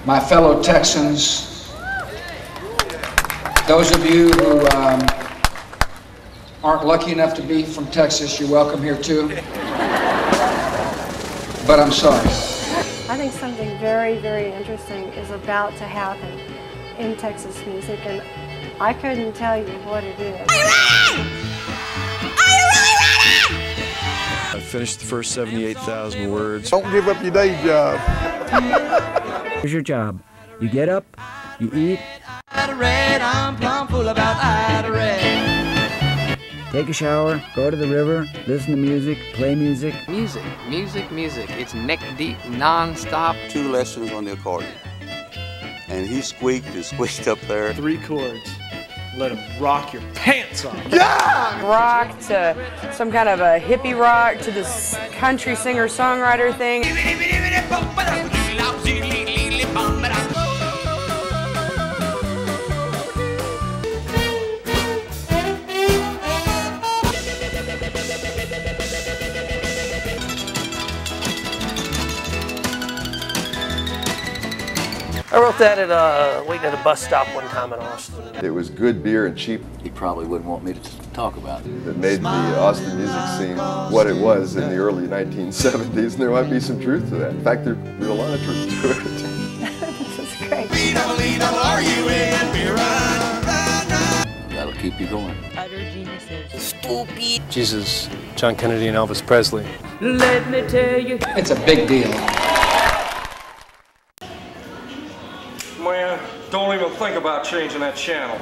my fellow Texans, those of you who aren't lucky enough to be from Texas, you're welcome here too. But I'm sorry. I think something very, very interesting is about to happen in Texas music, and I couldn't tell you what it is. Are you ready? Are you really ready? I finished the first 78,000 words. Don't give up your day job. Here's your job. You get up, you eat, I'm plumb full about take a shower, go to the river, listen to music, play music. Music. It's neck deep, non-stop. 2 lessons on the accordion. And he squeaked and squeaked up there. 3 chords. Let him rock your pants off. Yeah! Rock to some kind of a hippie rock to this country singer-songwriter thing. I wrote that waiting at a bus stop one time in Austin. It was good beer and cheap. He probably wouldn't want me to talk about it. That made the Austin music scene what it was in the early 1970s, and there might be some truth to that. In fact, there's a lot of truth to it. This is great. That'll keep you going. Utter geniuses. Stupid. Jesus, John Kennedy and Elvis Presley. Let me tell you. It's a big deal. Man, don't even think about changing that channel.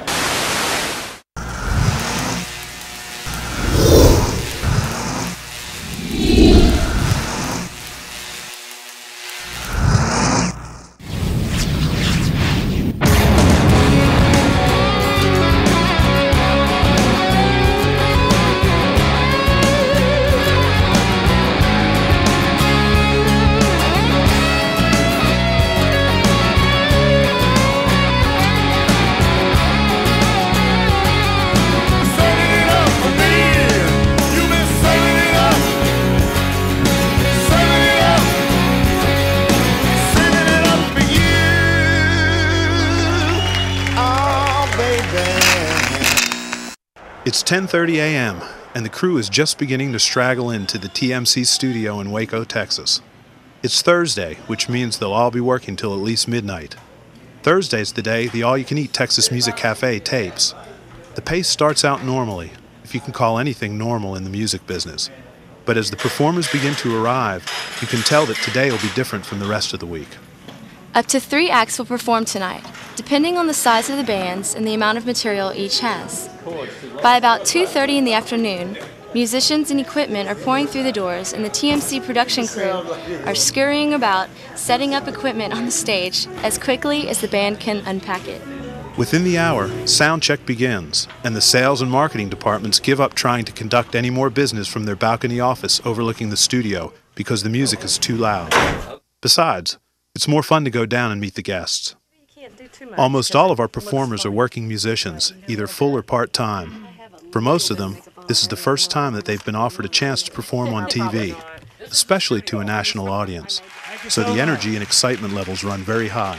It's 10:30 a.m., and the crew is just beginning to straggle into the TMC studio in Waco, Texas. It's Thursday, which means they'll all be working till at least midnight. Thursday's the day the All-You-Can-Eat Texas Music Cafe tapes. The pace starts out normally, if you can call anything normal in the music business. But as the performers begin to arrive, you can tell that today will be different from the rest of the week. Up to 3 acts will perform tonight, depending on the size of the bands and the amount of material each has. By about 2:30 in the afternoon, musicians and equipment are pouring through the doors, and the TMC production crew are scurrying about, setting up equipment on the stage as quickly as the band can unpack it. Within the hour, sound check begins, and the sales and marketing departments give up trying to conduct any more business from their balcony office overlooking the studio because the music is too loud. Besides, it's more fun to go down and meet the guests. Almost all of our performers are working musicians, either full or part-time. For most of them, this is the first time that they've been offered a chance to perform on TV, especially to a national audience, so the energy and excitement levels run very high.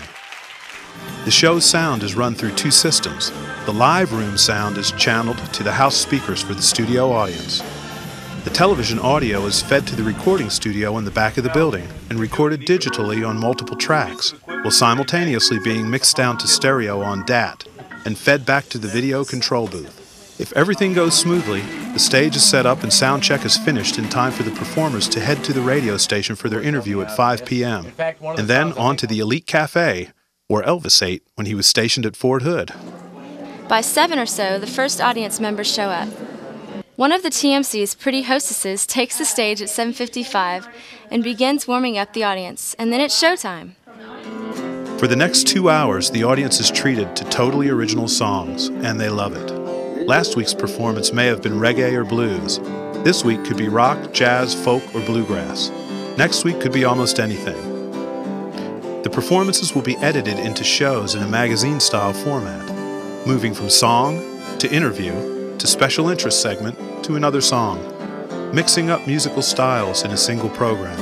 The show's sound is run through 2 systems. The live room sound is channeled to the house speakers for the studio audience. The television audio is fed to the recording studio in the back of the building and recorded digitally on multiple tracks, while simultaneously being mixed down to stereo on DAT and fed back to the video control booth. If everything goes smoothly, the stage is set up and sound check is finished in time for the performers to head to the radio station for their interview at 5 p.m., and then on to the Elite Cafe, where Elvis ate when he was stationed at Fort Hood. By 7 or so, the first audience members show up. One of the TMC's pretty hostesses takes the stage at 7:55 and begins warming up the audience, and then it's showtime. For the next 2 hours, the audience is treated to totally original songs, and they love it. Last week's performance may have been reggae or blues. This week could be rock, jazz, folk, or bluegrass. Next week could be almost anything. The performances will be edited into shows in a magazine-style format, moving from song to interview to special interest segment to another song, mixing up musical styles in a single program.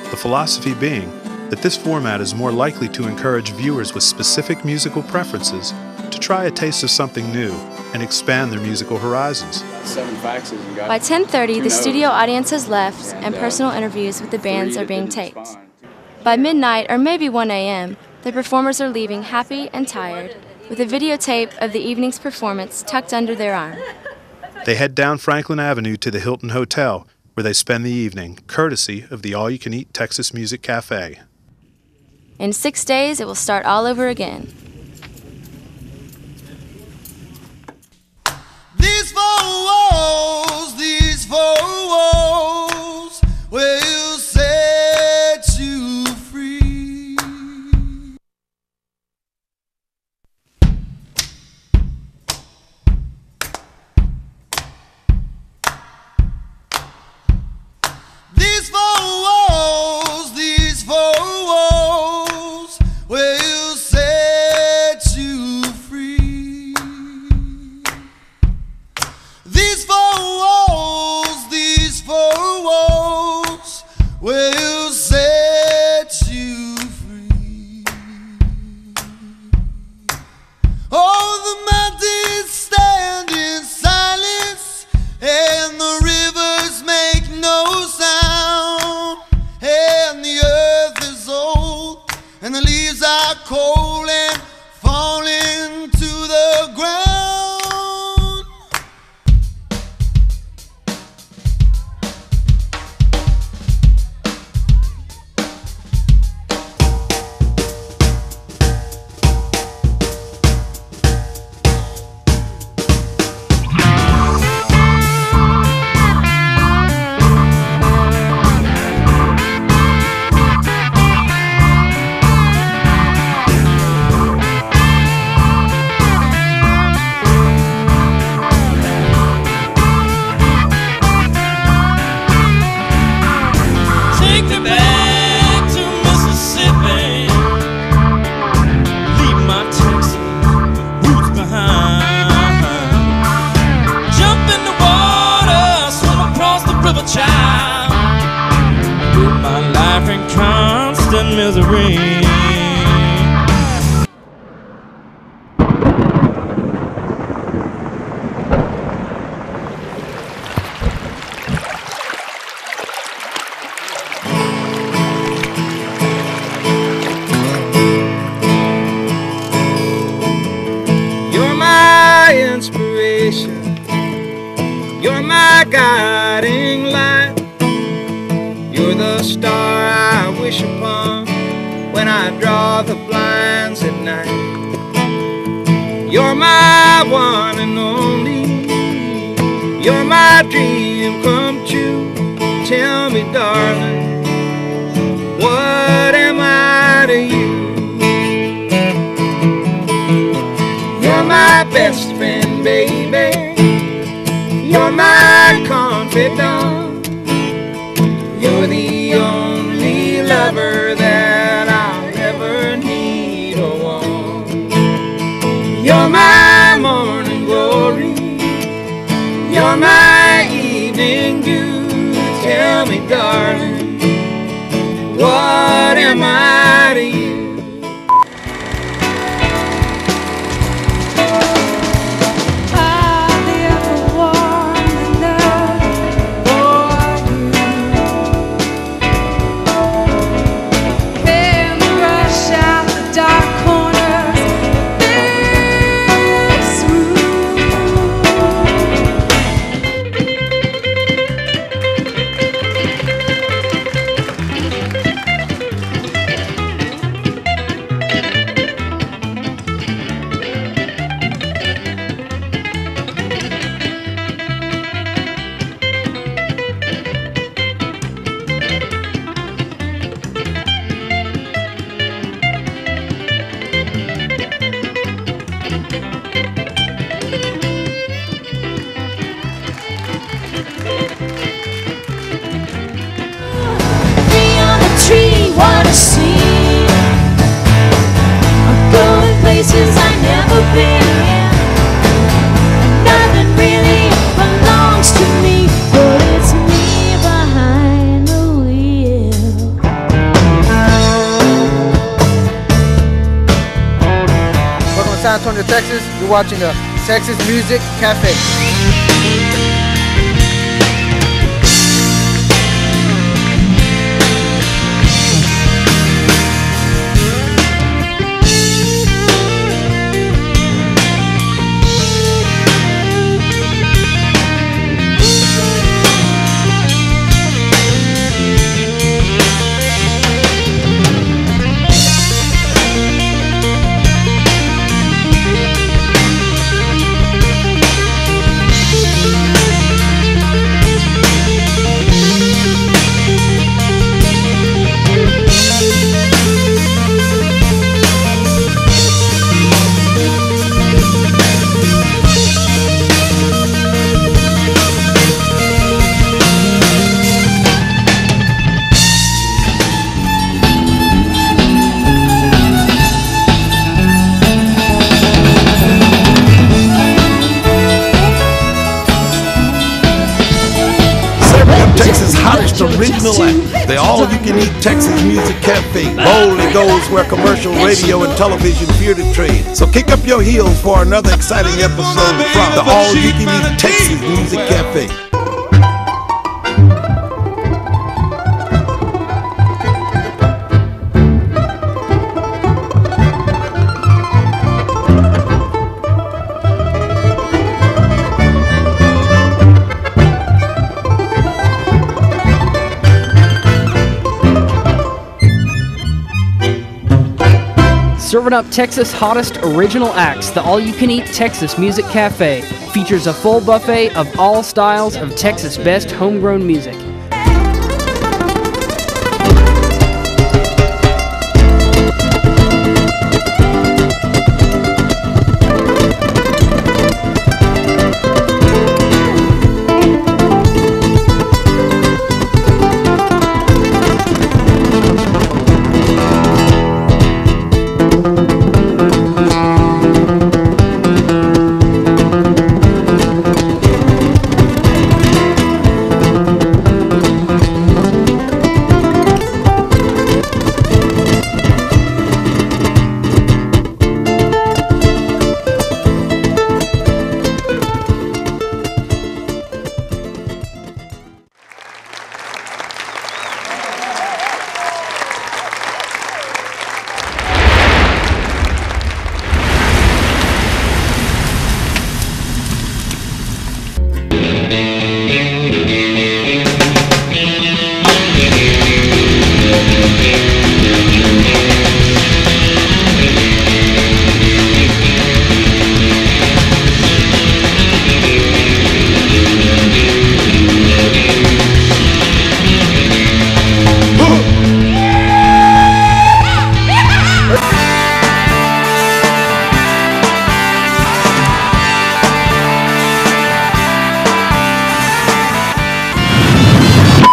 The philosophy being that this format is more likely to encourage viewers with specific musical preferences to try a taste of something new and expand their musical horizons. By 10:30, the studio audience has left and personal interviews with the bands are being taped. By midnight, or maybe 1 a.m., the performers are leaving happy and tired, with a videotape of the evening's performance tucked under their arm. They head down Franklin Avenue to the Hilton Hotel, where they spend the evening, courtesy of the All-You-Can-Eat Texas Music Cafe. In 6 days, it will start all over again. These four walls will set you free. These four walls will set you free. These four walls will set you free. Oh, the mountains stand in silence, and the rivers make no sound, and the earth is old, and the leaves are cold and falling to the ground. Misery. You're my inspiration, you're my guiding light, you're the star I wish upon when I draw the blinds at night. You're my one and only, you're my dream come true. Tell me, darling, what am I to you? You're my best friend, baby, you're my confidant, you're the only lover that I'll ever need or want. You're my morning glory, you're my evening dew. Tell me, darling, what am I to you? San Antonio, Texas. You're watching the Texas Music Cafe. Texas hottest original act, the all-you-can-eat Texas Music Cafe boldly goes where commercial radio and television fear to trade. So kick up your heels for another exciting episode from the all-you-can-eat Texas Music Cafe. Serving up Texas' hottest original acts, the all-you-can-eat Texas Music Cafe features a full buffet of all styles of Texas' best homegrown music.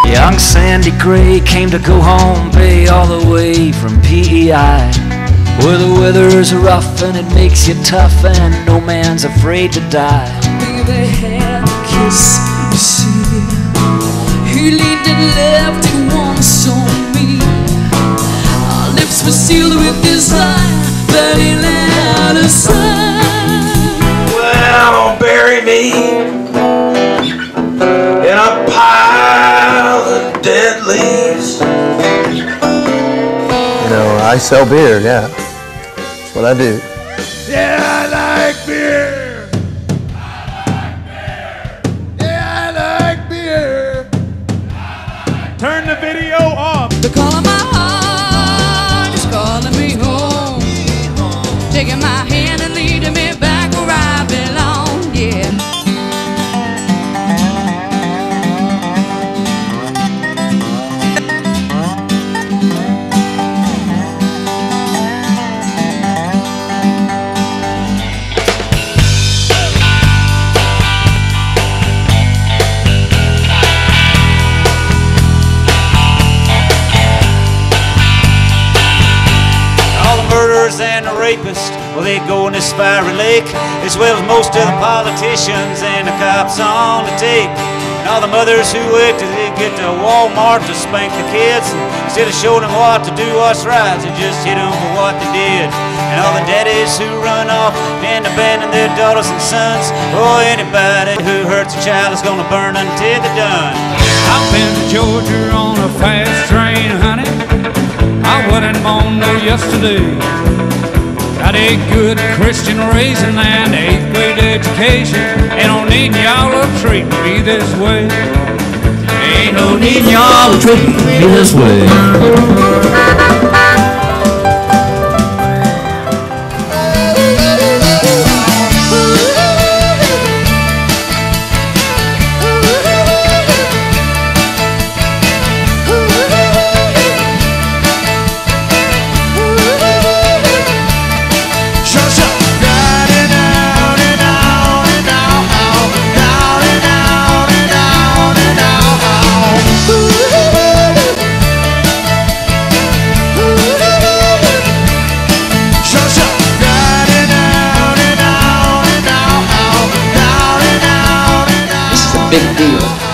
Young Sandy Gray came to go home bay all the way from PEI, where the weather's rough and it makes you tough and no man's afraid to die. Baby had a kiss, you see. He leaned and left it once on me. Our lips were sealed with desire, but he let us sign. Well, bury me in a pile of dead leaves. You know, I sell beer, yeah. That's what I do. Yeah, I like beer. Yeah, I like beer. Turn the video off. The call of my heart is calling me home, taking my hand and leading me back where I belong, yeah. And the rapists, well, they go in this fiery lake, as well as most of the politicians and the cops on the take. And All the mothers who wait till they get to Walmart to spank the kids, and instead of showing them what to do, what's right, they just hit them for what they did. And all the daddies who run off and abandon their daughters and sons. Oh, anybody who hurts a child is gonna burn until they're done. I've been to Georgia on a fast train, honey. I wasn't born there yesterday. Got a good Christian raising and 8th grade education. Ain't no need y'all to treat me this way. Ain't no need y'all to treat me this way. Big deal.